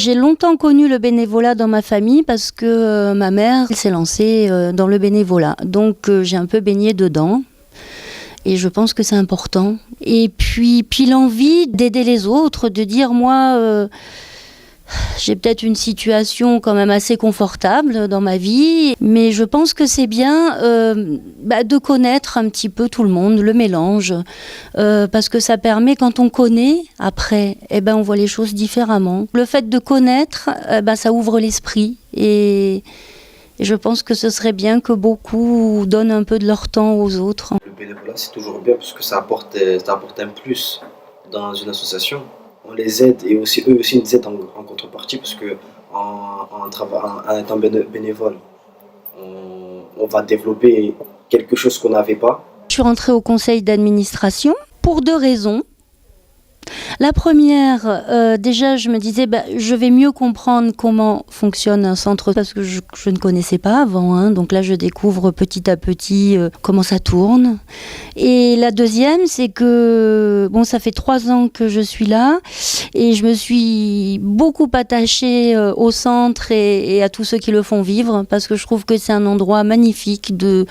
J'ai longtemps connu le bénévolat dans ma famille parce que ma mère s'est lancée dans le bénévolat. Donc j'ai un peu baigné dedans et je pense que c'est important. Et puis l'envie d'aider les autres, de dire moi... j'ai peut-être une situation quand même assez confortable dans ma vie, mais je pense que c'est bien de connaître un petit peu tout le monde, le mélange, parce que ça permet, quand on connaît, après, on voit les choses différemment. Le fait de connaître, ça ouvre l'esprit, et je pense que ce serait bien que beaucoup donnent un peu de leur temps aux autres. Le bénévolat, c'est toujours bien, parce que ça apporte un plus dans une association. On les aide et aussi, eux aussi nous aident en contrepartie parce que en étant bénévole, on va développer quelque chose qu'on n'avait pas. Je suis rentrée au conseil d'administration pour 2 raisons. La première, déjà je me disais je vais mieux comprendre comment fonctionne un centre parce que je ne connaissais pas avant, donc là je découvre petit à petit comment ça tourne. Et la deuxième, c'est que ça fait 3 ans que je suis là et je me suis beaucoup attachée au centre et à tous ceux qui le font vivre parce que je trouve que c'est un endroit magnifique de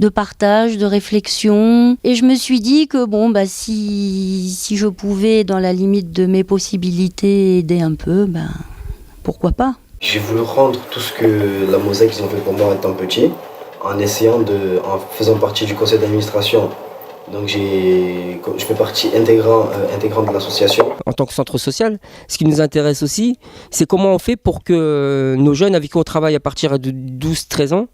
partage, de réflexion. Et je me suis dit que si je pouvais dans la limite de mes possibilités aider un peu, pourquoi pas. J'ai voulu rendre tout ce que la Mosaïque ils ont fait pour moi étant petit, en faisant partie du conseil d'administration. Donc je fais partie intégrante de l'association. En tant que centre social, ce qui nous intéresse aussi, c'est comment on fait pour que nos jeunes avec qui on travaille à partir de 12-13 ans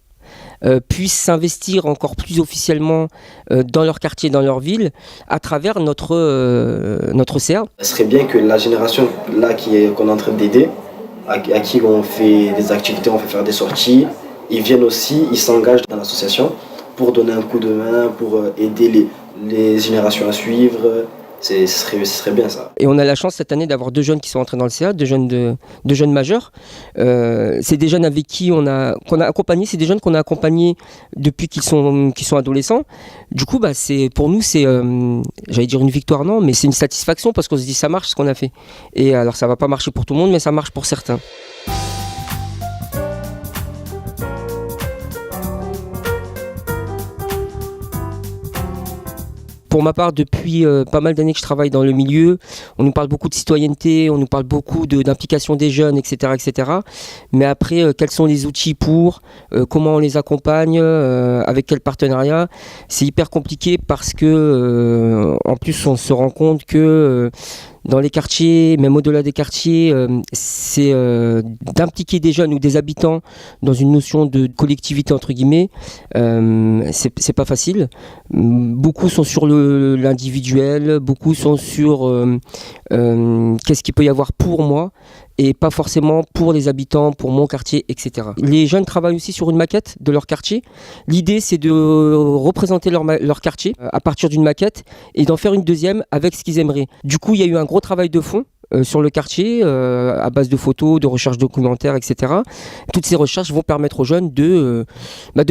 puissent s'investir encore plus officiellement dans leur quartier, dans leur ville, à travers notre CA. Ce serait bien que la génération là qu'on est en train d'aider, à qui on fait des activités, on fait faire des sorties, ils viennent aussi, ils s'engagent dans l'association pour donner un coup de main, pour aider les générations à suivre. Ce serait bien ça. Et on a la chance cette année d'avoir 2 jeunes qui sont entrés dans le CA, 2 jeunes majeurs. C'est des jeunes avec qui qu'on a accompagné, c'est des jeunes qu'on a accompagnés depuis qu'ils sont adolescents. Du coup, pour nous, c'est, j'allais dire une victoire, non, mais c'est une satisfaction parce qu'on se dit ça marche ce qu'on a fait. Et alors ça va pas marcher pour tout le monde, mais ça marche pour certains. Pour ma part, depuis pas mal d'années que je travaille dans le milieu, on nous parle beaucoup de citoyenneté, on nous parle beaucoup d'implication des jeunes, etc., etc. Mais après, quels sont les outils pour, comment on les accompagne, avec quel partenariat, c'est hyper compliqué parce que, en plus, on se rend compte que dans les quartiers, même au-delà des quartiers, c'est d'impliquer des jeunes ou des habitants dans une notion de collectivité entre guillemets. C'est pas facile. Beaucoup sont sur l'individuel, beaucoup sont sur qu'est-ce qu'il peut y avoir pour moi et pas forcément pour les habitants, pour mon quartier, etc. Les jeunes travaillent aussi sur une maquette de leur quartier. L'idée, c'est de représenter leur quartier à partir d'une maquette et d'en faire une deuxième avec ce qu'ils aimeraient. Du coup, il y a eu un gros travail de fond sur le quartier, à base de photos, de recherches documentaires, etc. Toutes ces recherches vont permettre aux jeunes de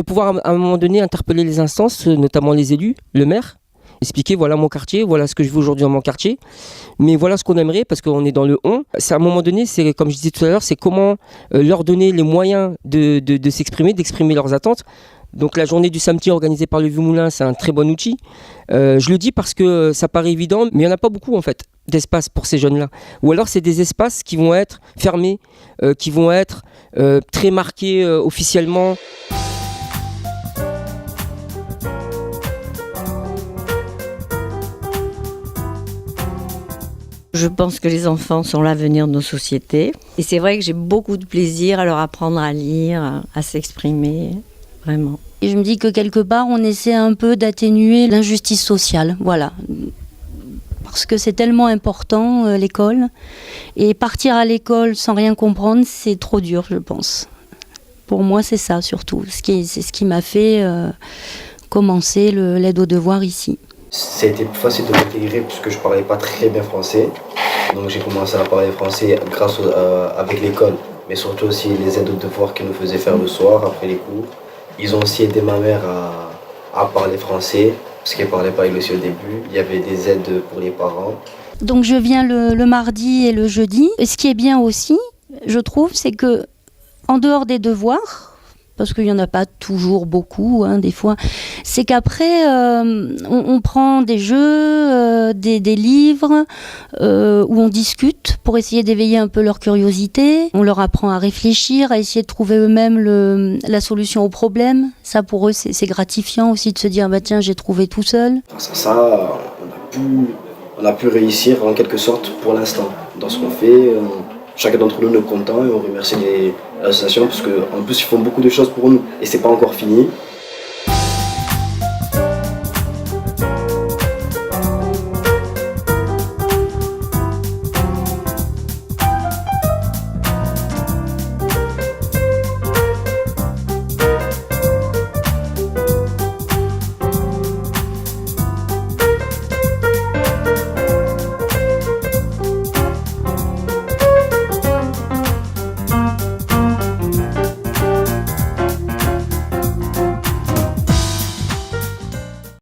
pouvoir à un moment donné interpeller les instances, notamment les élus, le maire, expliquer voilà mon quartier, voilà ce que je veux aujourd'hui dans mon quartier, mais voilà ce qu'on aimerait parce qu'on est dans le on. C'est à un moment donné, c'est comme je disais tout à l'heure, c'est comment leur donner les moyens de s'exprimer, d'exprimer leurs attentes. Donc la journée du samedi organisée par le Vieux Moulin, c'est un très bon outil. Je le dis parce que ça paraît évident, mais il n'y en a pas beaucoup en fait d'espace pour ces jeunes-là. Ou alors c'est des espaces qui vont être fermés, qui vont être très marqués officiellement. Je pense que les enfants sont l'avenir de nos sociétés. Et c'est vrai que j'ai beaucoup de plaisir à leur apprendre à lire, à s'exprimer, vraiment. Et je me dis que quelque part, on essaie un peu d'atténuer l'injustice sociale, voilà. Parce que c'est tellement important, l'école. Et partir à l'école sans rien comprendre, c'est trop dur, je pense. Pour moi, c'est ça surtout. C'est ce qui m'a fait commencer l'aide aux devoirs ici. Ça a été plus facile de m'intégrer puisque je ne parlais pas très bien français. Donc j'ai commencé à parler français avec l'école, mais surtout aussi les aides aux devoirs qu'ils nous faisaient faire le soir après les cours. Ils ont aussi aidé ma mère à parler français, parce qu'elle ne parlait pas aussi au début. Il y avait des aides pour les parents. Donc je viens le mardi et le jeudi. Et ce qui est bien aussi, je trouve, c'est que en dehors des devoirs, parce qu'il n'y en a pas toujours beaucoup, des fois, c'est qu'après, on prend des jeux, des livres, où on discute pour essayer d'éveiller un peu leur curiosité. On leur apprend à réfléchir, à essayer de trouver eux-mêmes la solution au problème. Ça, pour eux, c'est gratifiant aussi de se dire, bah tiens, j'ai trouvé tout seul. Grâce à ça, on a pu réussir en quelque sorte pour l'instant dans ce qu'on fait. Chacun d'entre nous est content et on remercie l'association parce qu'en plus ils font beaucoup de choses pour nous et c'est pas encore fini.